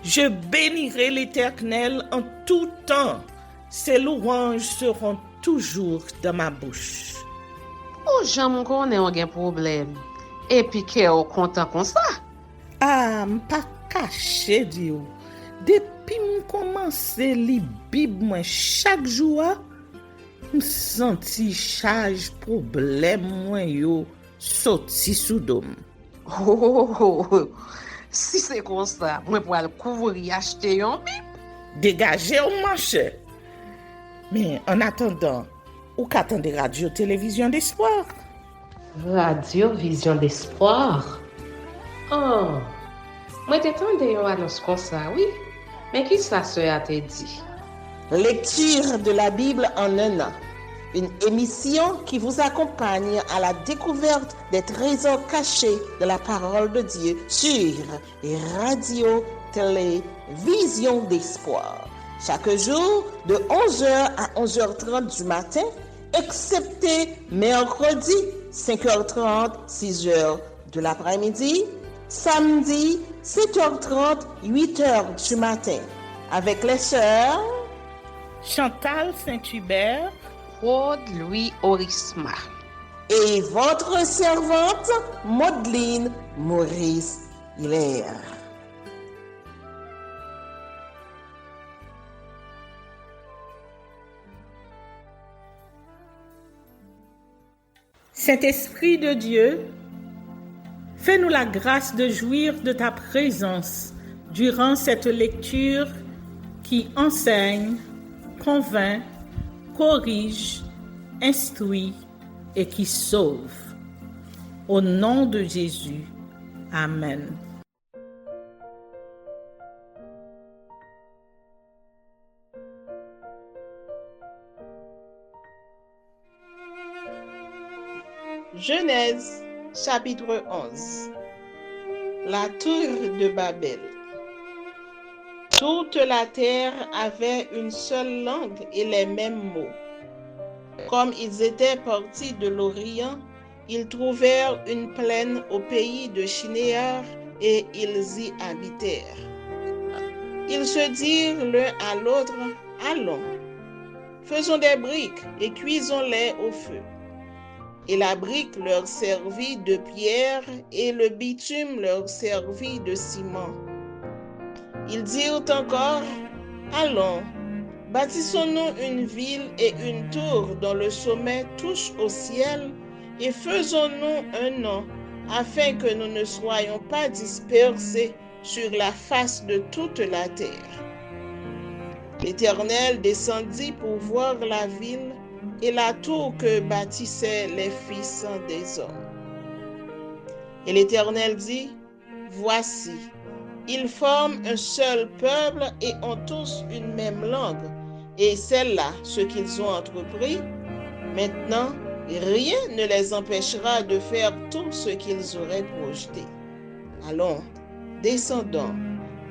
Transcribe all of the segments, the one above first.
Je bénirai l'Éternel en tout temps. Ses louanges seront toujours dans ma bouche. Oh, j'aime qu'on ait un problème. Et puis qu'elle est content comme ça. Ah, m'pas caché Dieu. Depuis m'commence li Bible moi chaque jour, m'senti charge problème moi yo sorti sous dôme. Si c'est comme ça, moi pour aller couvrir acheter un Bible. Dégagez au marché. Mais en attendant, ou qu'attendez radio télévision d'espoir? Radio Vision d'Espoir. Oh, moi t'attendais une annonce comme ça, oui. Mais qui ça a te dit? Lecture de la Bible en un an. Une émission qui vous accompagne à la découverte des trésors cachés de la parole de Dieu sur Radio Télévision d'Espoir. Chaque jour de 11h à 11h30 du matin, excepté mercredi 5h30, 6h de l'après-midi, samedi 7h30, 8h du matin, avec les sœurs Chantal Saint-Hubert, Claude Louis Orisma et votre servante Maudeline Maurice Hilaire. Saint-Esprit de Dieu, fais-nous la grâce de jouir de ta présence durant cette lecture qui enseigne, convainc, corrige, instruit et qui sauve. Au nom de Jésus. Amen. Genèse, chapitre 11. La tour de Babel. Toute la terre avait une seule langue et les mêmes mots. Comme ils étaient partis de l'Orient, ils trouvèrent une plaine au pays de Shinéar et ils y habitèrent. Ils se dirent l'un à l'autre, « Allons, faisons des briques et cuisons-les au feu. » Et la brique leur servit de pierre et le bitume leur servit de ciment. Ils dirent encore, « Allons, bâtissons-nous une ville et une tour dont le sommet touche au ciel et faisons-nous un nom afin que nous ne soyons pas dispersés sur la face de toute la terre. » L'Éternel descendit pour voir la ville et la tour que bâtissaient les fils des hommes. Et l'Éternel dit, « Voici, ils forment un seul peuple et ont tous une même langue, et c'est là ce qu'ils ont entrepris. Maintenant, rien ne les empêchera de faire tout ce qu'ils auraient projeté. Allons, descendons,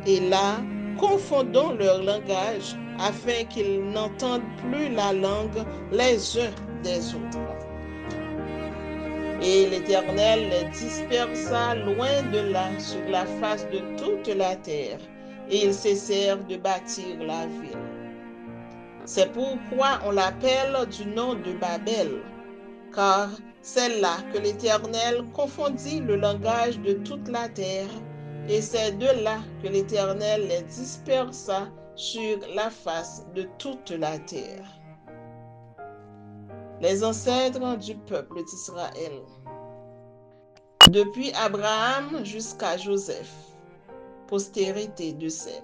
et là, confondons leur langage, afin qu'ils n'entendent plus la langue les uns des autres. » Et l'Éternel les dispersa loin de là sur la face de toute la terre, et ils cessèrent de bâtir la ville. C'est pourquoi on l'appelle du nom de Babel, car c'est là que l'Éternel confondit le langage de toute la terre, et c'est de là que l'Éternel les dispersa sur la face de toute la terre. Les ancêtres du peuple d'Israël. Depuis Abraham jusqu'à Joseph, postérité de Sem.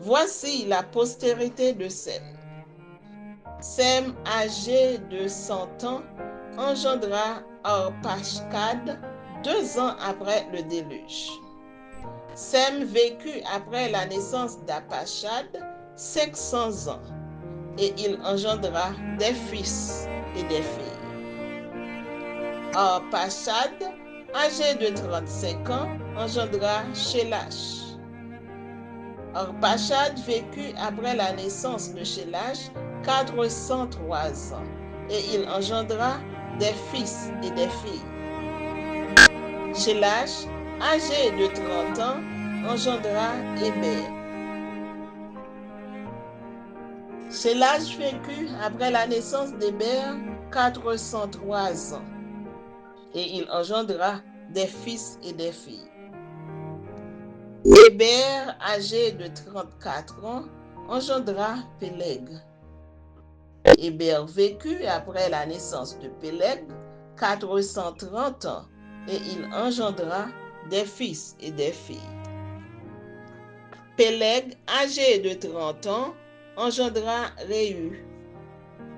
Voici la postérité de Sem. Sem, âgé de 100 ans, engendra Arpachshad 2 ans après le déluge. Sem vécut après la naissance d'Arpachshad 500 ans, et il engendra des fils et des filles. Arpachshad, âgé de 35 ans, engendra Shélash. Arpachshad vécut après la naissance de Shélash 403 ans, et il engendra des fils et des filles. Shélash, âgé de 30 ans, engendra Héber. Shélage vécut après la naissance d'Héber 403 ans, et il engendra des fils et des filles. Héber, âgé de 34 ans, engendra Péleg. Héber vécut après la naissance de Péleg 430 ans, et il engendra des fils et des filles. Péleg, âgé de 30 ans, engendra Réu.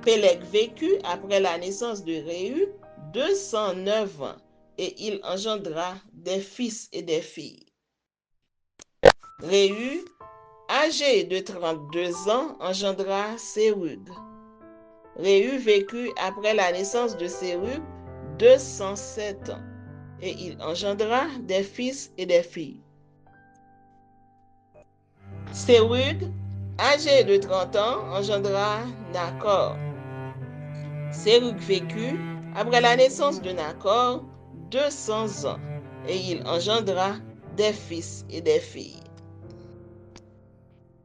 Péleg vécut après la naissance de Réu 209 ans, et il engendra des fils et des filles. Réu, âgé de 32 ans, engendra Sérug. Réu vécut après la naissance de Sérug 207 ans, et il engendra des fils et des filles. Sérug, âgé de 30 ans, engendra Nacor. Sérug vécut après la naissance de Nacor 200 ans, et il engendra des fils et des filles.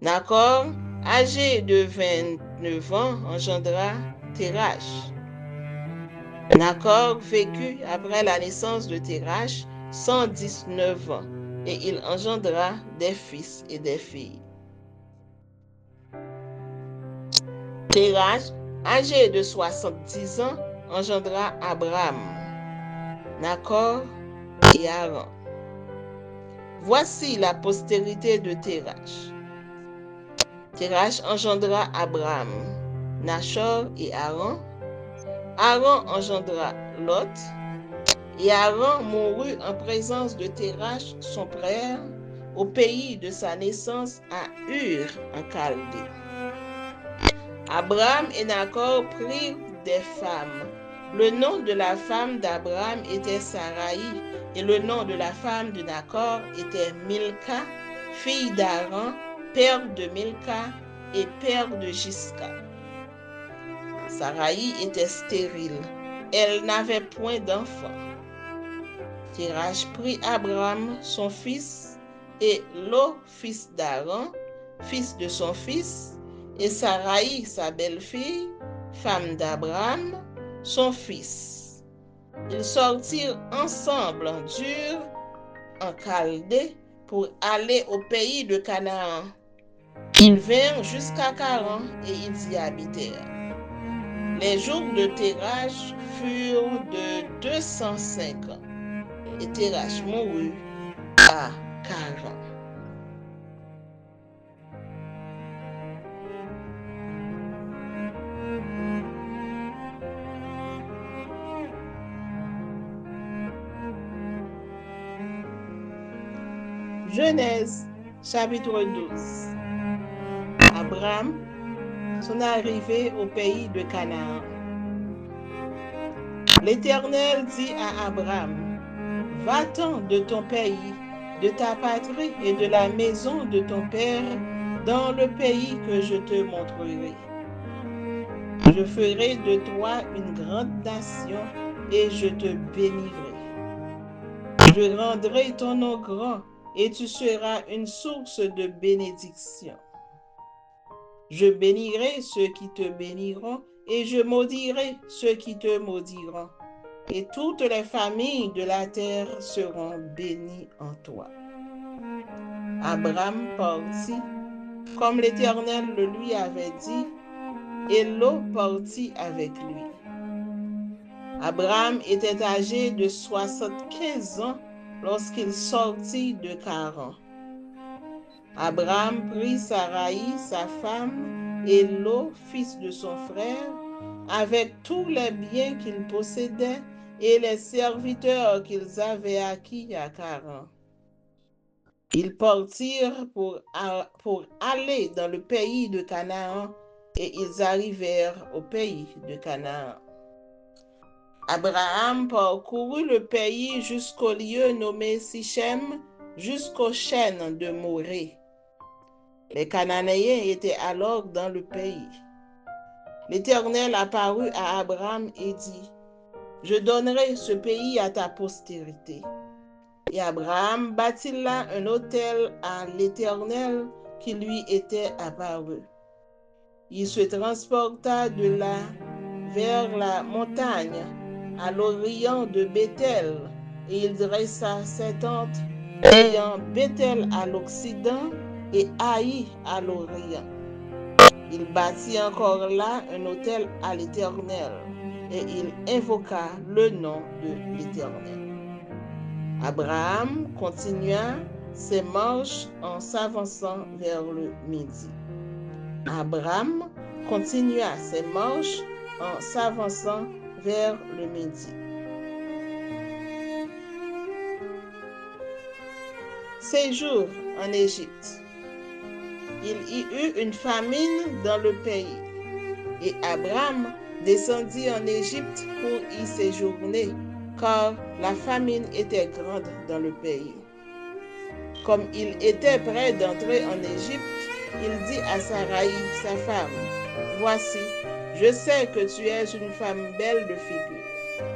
Nacor, âgé de 29 ans, engendra Térach. Nacor vécut après la naissance de Térach 119 ans, et il engendra des fils et des filles. Térach, âgé de 70 ans, engendra Abraham, Nacor et Haran. Voici la postérité de Térach. Térach engendra Abraham, Nachor et Haran. Haran engendra Lot, et Haran mourut en présence de Térach, son frère, au pays de sa naissance à Ur, en Chaldée. Abraham et Nacor prirent des femmes. Le nom de la femme d'Abraham était Saraï, et le nom de la femme de Nacor était Milca, fille d'Haran, père de Milca et père de Gisca. Saraï était stérile, elle n'avait point d'enfant. Térach prit Abraham, son fils, et Lot, fils d'Haran, fils de son fils, et Saraï, sa belle-fille, femme d'Abraham, son fils. Ils sortirent ensemble d'Ur, en Chaldée, pour aller au pays de Canaan. Ils vinrent jusqu'à Charan et ils y habitèrent. Les jours de Térach furent de 205 ans, et Térach mourut à Charan. Genèse, chapitre 12. Abraham, son arrivée au pays de Canaan. L'Éternel dit à Abraham, « Va-t'en de ton pays, de ta patrie et de la maison de ton père, dans le pays que je te montrerai. Je ferai de toi une grande nation et je te bénirai. Je rendrai ton nom grand et tu seras une source de bénédiction. Je bénirai ceux qui te béniront et je maudirai ceux qui te maudiront. Et toutes les familles de la terre seront bénies en toi. » Abraham partit, comme l'Éternel le lui avait dit, et Lot partit avec lui. Abraham était âgé de 75 ans lorsqu'il sortit de Charan. Abraham prit Saraï, sa femme, et Lot, fils de son frère, avec tous les biens qu'ils possédaient et les serviteurs qu'ils avaient acquis à Charan. Ils partirent pour aller dans le pays de Canaan et ils arrivèrent au pays de Canaan. Abraham parcourut le pays jusqu'au lieu nommé Sichem, jusqu'aux chênes de Morée. Les Cananéens étaient alors dans le pays. L'Éternel apparut à Abraham et dit, « Je donnerai ce pays à ta postérité. » Et Abraham bâtit là un autel à l'Éternel qui lui était apparu. Il se transporta de là vers la montagne à l'orient de Béthel, et il dressa ses tentes, ayant Béthel à l'occident et Haï à l'orient. Il bâtit encore là un autel à l'Éternel, et il invoqua le nom de l'Éternel. Abraham continua ses marches en s'avançant vers le midi. Abraham continua ses marches en s'avançant vers le midi. Séjour en Égypte. Il y eut une famine dans le pays, et Abraham descendit en Égypte pour y séjourner, car la famine était grande dans le pays. Comme il était prêt d'entrer en Égypte, il dit à Saraï, sa femme, « Voici, je sais que tu es une femme belle de figure. »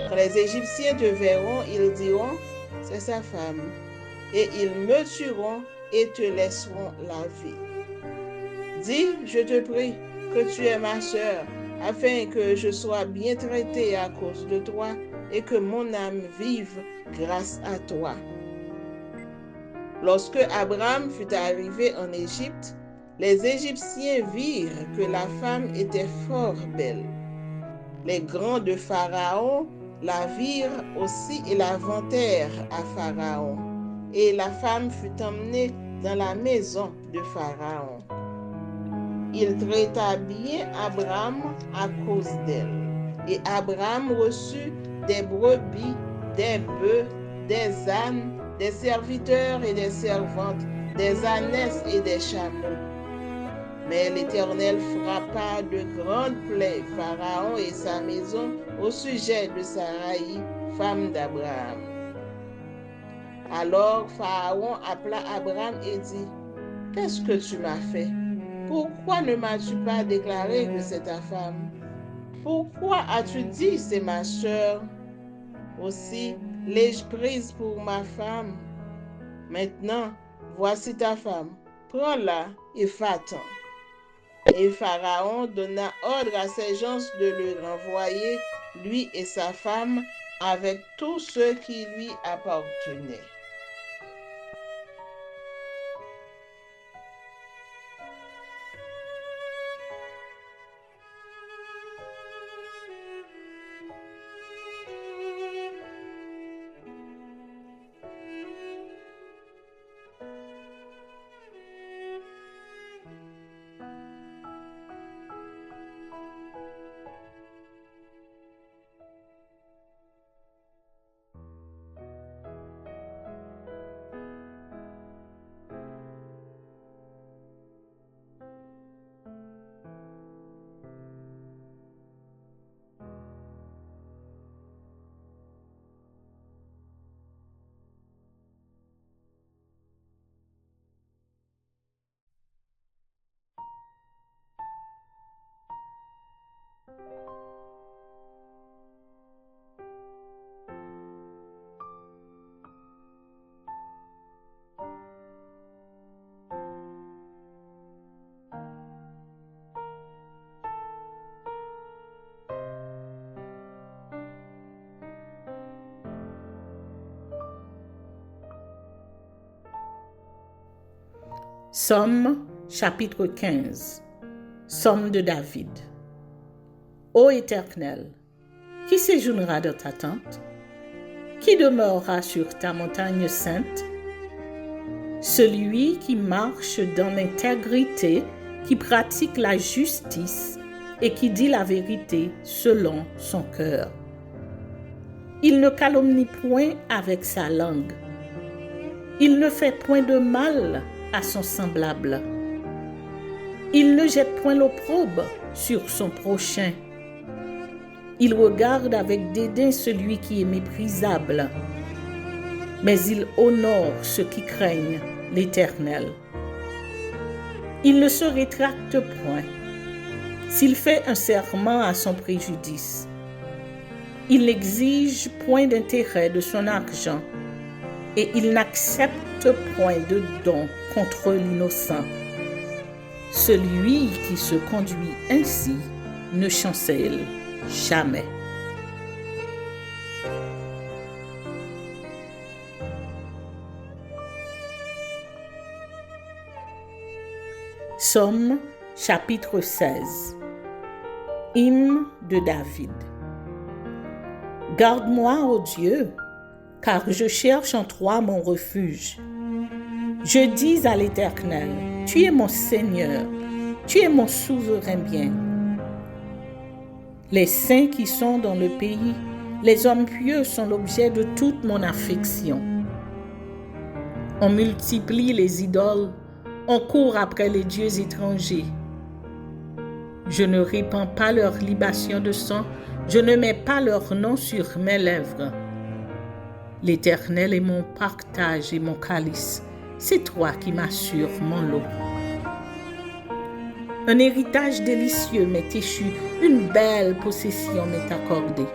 Quand les Égyptiens te verront, ils diront, « C'est sa femme. » Et ils me tueront et te laisseront la vie. Dis, je te prie, que tu es ma sœur, afin que je sois bien traitée à cause de toi et que mon âme vive grâce à toi. Lorsque Abraham fut arrivé en Égypte, les Égyptiens virent que la femme était fort belle. Les grands de Pharaon la virent aussi et la vantèrent à Pharaon. Et la femme fut emmenée dans la maison de Pharaon. Il traita bien Abraham à cause d'elle. Et Abraham reçut des brebis, des bœufs, des ânes, des serviteurs et des servantes, des ânesses et des chameaux. Mais l'Éternel frappa de grandes plaies Pharaon et sa maison au sujet de Saraï, femme d'Abraham. Alors Pharaon appela Abraham et dit, « Qu'est-ce que tu m'as fait? Pourquoi ne m'as-tu pas déclaré que c'est ta femme? Pourquoi as-tu dit, c'est ma sœur? Aussi l'ai-je prise pour ma femme? Maintenant, voici ta femme, prends-la et va-t'en. » Et Pharaon donna ordre à ses gens de le renvoyer, lui et sa femme, avec tous ceux qui lui appartenaient. Somme chapitre 15. Somme de David. Ô Éternel, qui séjournera dans ta tente? Qui demeurera sur ta montagne sainte? Celui qui marche dans l'intégrité, qui pratique la justice et qui dit la vérité selon son cœur. Il ne calomnie point avec sa langue. Il ne fait point de mal à son semblable. Il ne jette point l'opprobre sur son prochain. Il regarde avec dédain celui qui est méprisable, mais il honore ceux qui craignent l'Éternel. Il ne se rétracte point s'il fait un serment à son préjudice. Il n'exige point d'intérêt de son argent. et il n'accepte point de don contre l'innocent. Celui qui se conduit ainsi ne chancelle jamais. Psaume chapitre 16. Hymne de David. Garde-moi, ô Dieu, car je cherche en toi mon refuge. Je dis à l'Éternel, tu es mon Seigneur, tu es mon souverain bien. Les saints qui sont dans le pays, les hommes pieux sont l'objet de toute mon affection. On multiplie les idoles, on court après les dieux étrangers. Je ne répands pas leur libation de sang, je ne mets pas leur nom sur mes lèvres. L'Éternel est mon partage et mon calice, c'est toi qui m'assures mon lot. Un héritage délicieux m'est échu, une belle possession m'est accordée.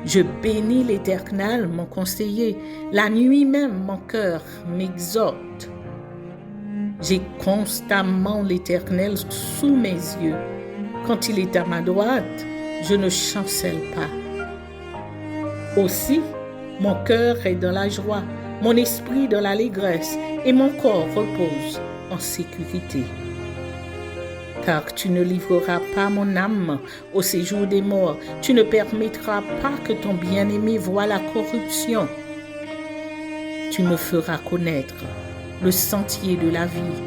Je bénis l'Éternel, mon conseiller, la nuit même mon cœur m'exhorte. J'ai constamment l'Éternel sous mes yeux. Quand il est à ma droite, je ne chancelle pas. Aussi, mon cœur est dans la joie, mon esprit dans l'allégresse, et mon corps repose en sécurité. Car tu ne livreras pas mon âme au séjour des morts, tu ne permettras pas que ton bien-aimé voie la corruption. Tu me feras connaître le sentier de la vie.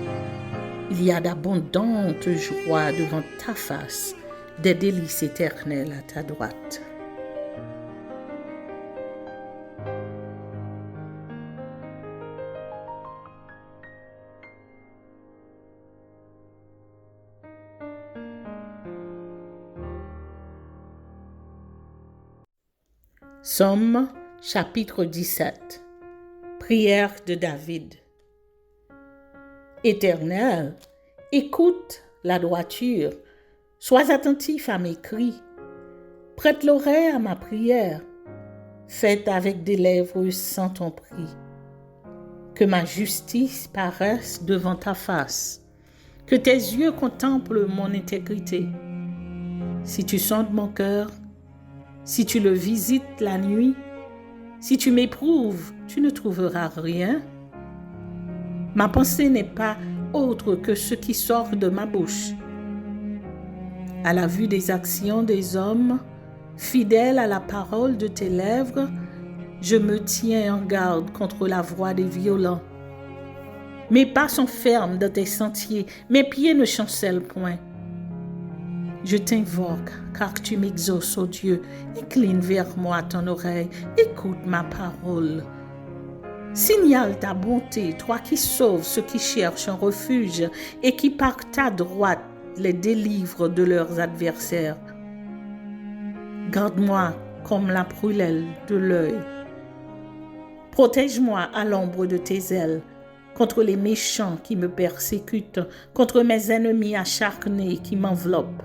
Il y a d'abondantes joies devant ta face, des délices éternelles à ta droite. Psaume chapitre 17. Prière de David. Éternel, écoute la droiture, sois attentif à mes cris, prête l'oreille à ma prière, faite avec des lèvres sans ton prix. Que ma justice paraisse devant ta face, que tes yeux contemplent mon intégrité. Si tu sondes mon cœur, si tu le visites la nuit, si tu m'éprouves, tu ne trouveras rien. Ma pensée n'est pas autre que ce qui sort de ma bouche. À la vue des actions des hommes, fidèle à la parole de tes lèvres, je me tiens en garde contre la voix des violents. Mes pas sont fermes dans tes sentiers, mes pieds ne chancellent point. Je t'invoque, car tu m'exauces, ô Dieu. Incline vers moi ton oreille, écoute ma parole. Signale ta bonté, toi qui sauves ceux qui cherchent un refuge et qui par ta droite les délivres de leurs adversaires. Garde-moi comme la prunelle de l'œil. Protège-moi à l'ombre de tes ailes, contre les méchants qui me persécutent, contre mes ennemis acharnés qui m'enveloppent.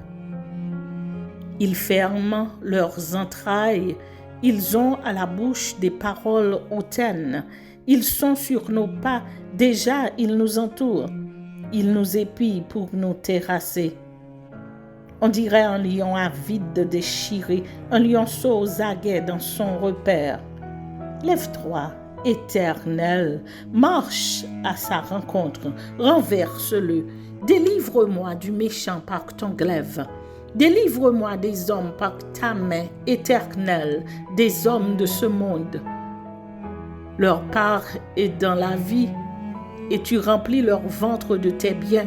Ils ferment leurs entrailles, ils ont à la bouche des paroles hautaines. Ils sont sur nos pas, déjà ils nous entourent. Ils nous épient pour nous terrasser. On dirait un lion avide déchiré, un lionceau aux aguets dans son repère. Lève-toi, Éternel, marche à sa rencontre, renverse-le. Délivre-moi du méchant par ton glaive. Délivre-moi des hommes par ta main éternelle, des hommes de ce monde. Leur part est dans la vie, et tu remplis leur ventre de tes biens.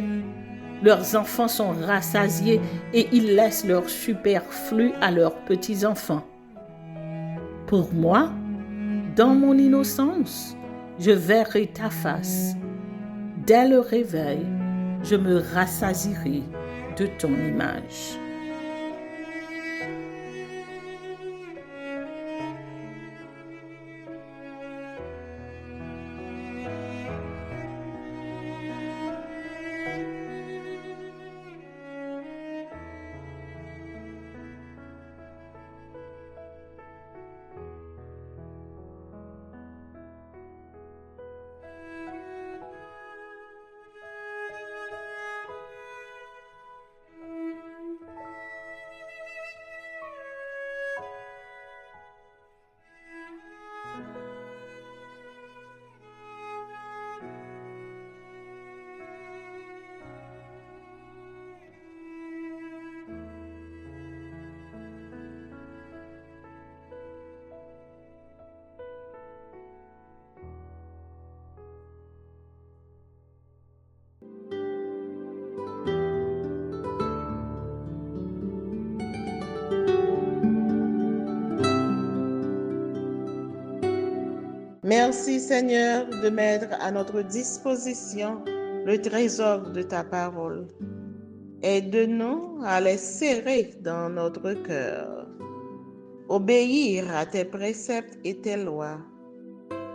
Leurs enfants sont rassasiés, et ils laissent leur superflu à leurs petits-enfants. Pour moi, dans mon innocence, je verrai ta face. Dès le réveil, je me rassasierai de ton image. Merci Seigneur de mettre à notre disposition le trésor de ta parole. Aide-nous à les serrer dans notre cœur. Obéir à tes préceptes et tes lois.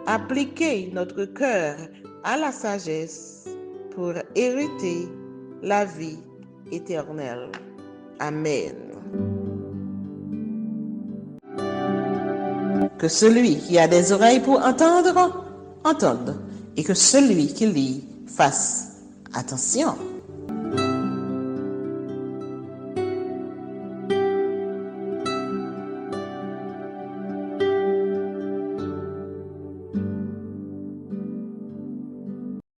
Appliquer notre cœur à la sagesse pour hériter la vie éternelle. Amen. Que celui qui a des oreilles pour entendre, entende, et que celui qui lit fasse attention.